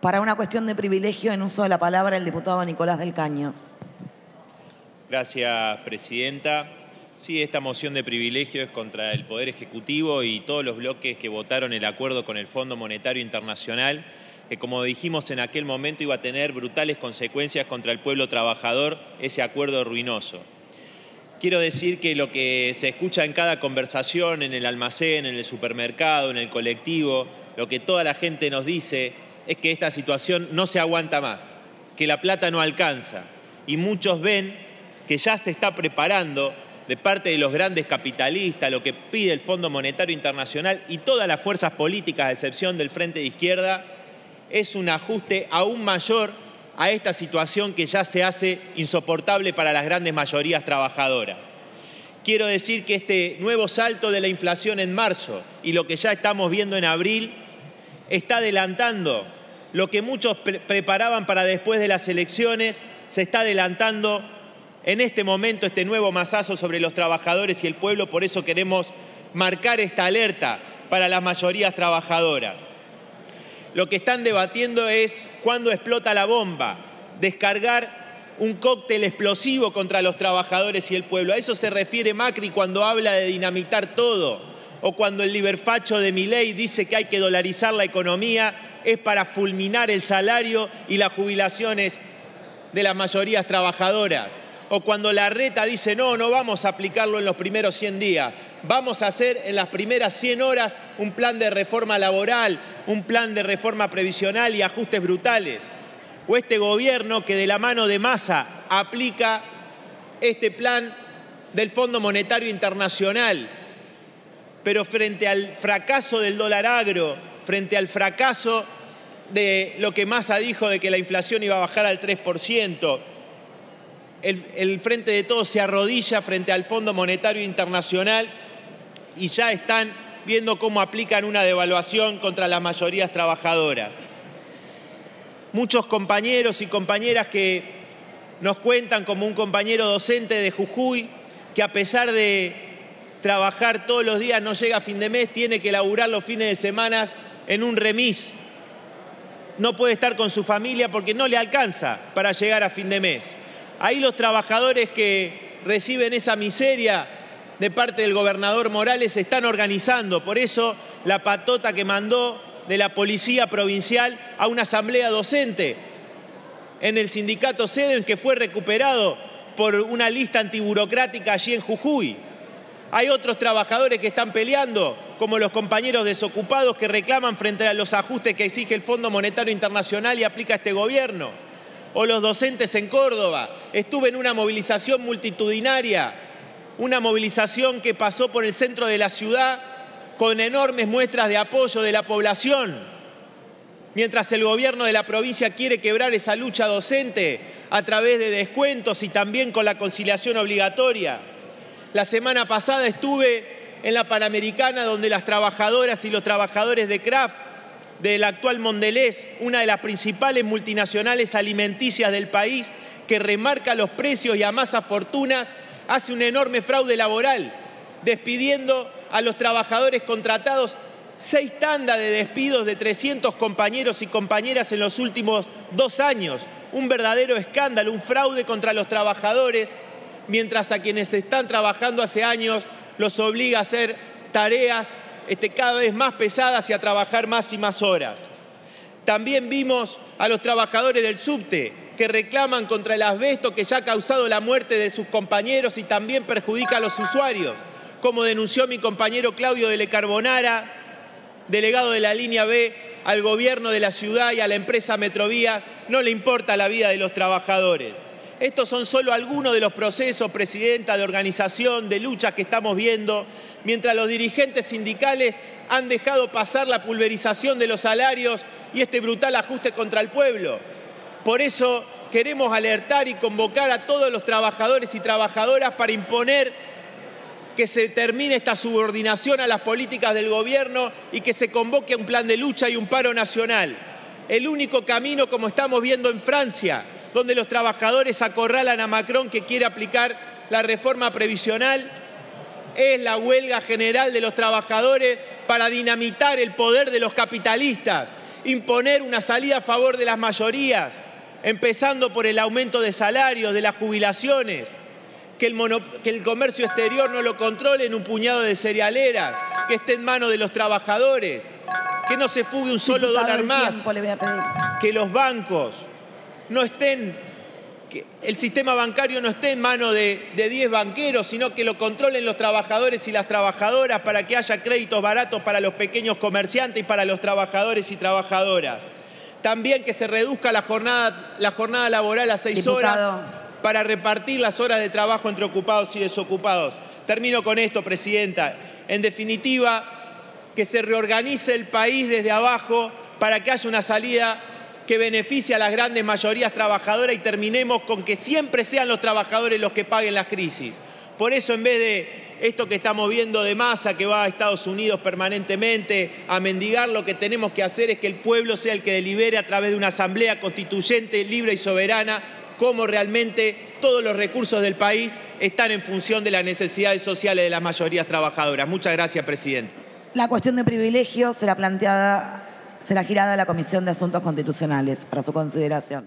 Para una cuestión de privilegio, en uso de la palabra, el diputado Nicolás del Caño. Gracias, presidenta. Sí, esta moción de privilegio es contra el Poder Ejecutivo y todos los bloques que votaron el acuerdo con el Fondo Monetario Internacional, que como dijimos en aquel momento iba a tener brutales consecuencias contra el pueblo trabajador, ese acuerdo ruinoso. Quiero decir que lo que se escucha en cada conversación, en el almacén, en el supermercado, en el colectivo, lo que toda la gente nos dice es que esta situación no se aguanta más, que la plata no alcanza. Y muchos ven que ya se está preparando de parte de los grandes capitalistas, lo que pide el Fondo Monetario Internacional y todas las fuerzas políticas, a excepción del Frente de Izquierda, es un ajuste aún mayor a esta situación que ya se hace insoportable para las grandes mayorías trabajadoras. Quiero decir que este nuevo salto de la inflación en marzo y lo que ya estamos viendo en abril está adelantando lo que muchos preparaban para después de las elecciones, se está adelantando en este momento este nuevo mazazo sobre los trabajadores y el pueblo. Por eso queremos marcar esta alerta para las mayorías trabajadoras. Lo que están debatiendo es cuándo explota la bomba, descargar un cóctel explosivo contra los trabajadores y el pueblo. A eso se refiere Macri cuando habla de dinamitar todo, o cuando el liberfacho de Milei dice que hay que dolarizar la economía, es para fulminar el salario y las jubilaciones de las mayorías trabajadoras. O cuando Larreta dice, no vamos a aplicarlo en los primeros 100 días, vamos a hacer en las primeras 100 horas un plan de reforma laboral, un plan de reforma previsional y ajustes brutales. O este gobierno que de la mano de Massa aplica este plan del Fondo Monetario Internacional, pero frente al fracaso del dólar agro, frente al fracaso de lo que Massa dijo de que la inflación iba a bajar al 3%, el Frente de Todos se arrodilla frente al Fondo Monetario Internacional y ya están viendo cómo aplican una devaluación contra las mayorías trabajadoras. Muchos compañeros y compañeras que nos cuentan, como un compañero docente de Jujuy, que a pesar de trabajar todos los días no llega a fin de mes, tiene que laburar los fines de semana en un remis. No puede estar con su familia porque no le alcanza para llegar a fin de mes. Ahí los trabajadores que reciben esa miseria de parte del gobernador Morales se están organizando. Por eso la patota que mandó de la Policía Provincial a una asamblea docente en el sindicato SEDEN, que fue recuperado por una lista antiburocrática allí en Jujuy. Hay otros trabajadores que están peleando, como los compañeros desocupados que reclaman frente a los ajustes que exige el Fondo Monetario Internacional y aplica este gobierno. O los docentes en Córdoba. Estuve en una movilización multitudinaria, una movilización que pasó por el centro de la ciudad con enormes muestras de apoyo de la población, mientras el gobierno de la provincia quiere quebrar esa lucha docente a través de descuentos y también con la conciliación obligatoria. La semana pasada estuve en la Panamericana, donde las trabajadoras y los trabajadores de Kraft, del actual Mondelez, una de las principales multinacionales alimenticias del país, que remarca los precios y amasa fortunas, hace un enorme fraude laboral, despidiendo a los trabajadores contratados, 6 tandas de despidos de 300 compañeros y compañeras en los últimos 2 años. Un verdadero escándalo, un fraude contra los trabajadores, mientras a quienes están trabajando hace años los obliga a hacer tareas cada vez más pesadas y a trabajar más y más horas. También vimos a los trabajadores del subte que reclaman contra el asbesto que ya ha causado la muerte de sus compañeros y también perjudica a los usuarios, como denunció mi compañero Claudio de Le Carbonara, delegado de la línea B, al gobierno de la ciudad y a la empresa Metrovías. No le importa la vida de los trabajadores. Estos son solo algunos de los procesos, presidenta, de organización, de luchas que estamos viendo, mientras los dirigentes sindicales han dejado pasar la pulverización de los salarios y este brutal ajuste contra el pueblo. Por eso queremos alertar y convocar a todos los trabajadores y trabajadoras para imponer que se termine esta subordinación a las políticas del gobierno y que se convoque un plan de lucha y un paro nacional. El único camino, como estamos viendo en Francia, donde los trabajadores acorralan a Macron, que quiere aplicar la reforma previsional, es la huelga general de los trabajadores para dinamitar el poder de los capitalistas imponer una salida a favor de las mayorías, empezando por el aumento de salarios, de las jubilaciones, que el comercio exterior no lo controle un puñado de cerealeras, que esté en manos de los trabajadores, que no se fugue un solo dólar más, que los bancos no estén, que el sistema bancario no esté en manos de 10 banqueros, sino que lo controlen los trabajadores y las trabajadoras para que haya créditos baratos para los pequeños comerciantes y para los trabajadores y trabajadoras. También que se reduzca la jornada laboral a 6 horas para repartir las horas de trabajo entre ocupados y desocupados. Termino con esto, Presidenta. En definitiva, que se reorganice el país desde abajo para que haya una salida que beneficie a las grandes mayorías trabajadoras y terminemos con que siempre sean los trabajadores los que paguen las crisis. Por eso, en vez de esto que estamos viendo de Massa, que va a Estados Unidos permanentemente a mendigar, lo que tenemos que hacer es que el pueblo sea el que delibere a través de una asamblea constituyente, libre y soberana, cómo realmente todos los recursos del país están en función de las necesidades sociales de las mayorías trabajadoras. Muchas gracias, Presidente. La cuestión de privilegios será girada a la Comisión de Asuntos Constitucionales para su consideración.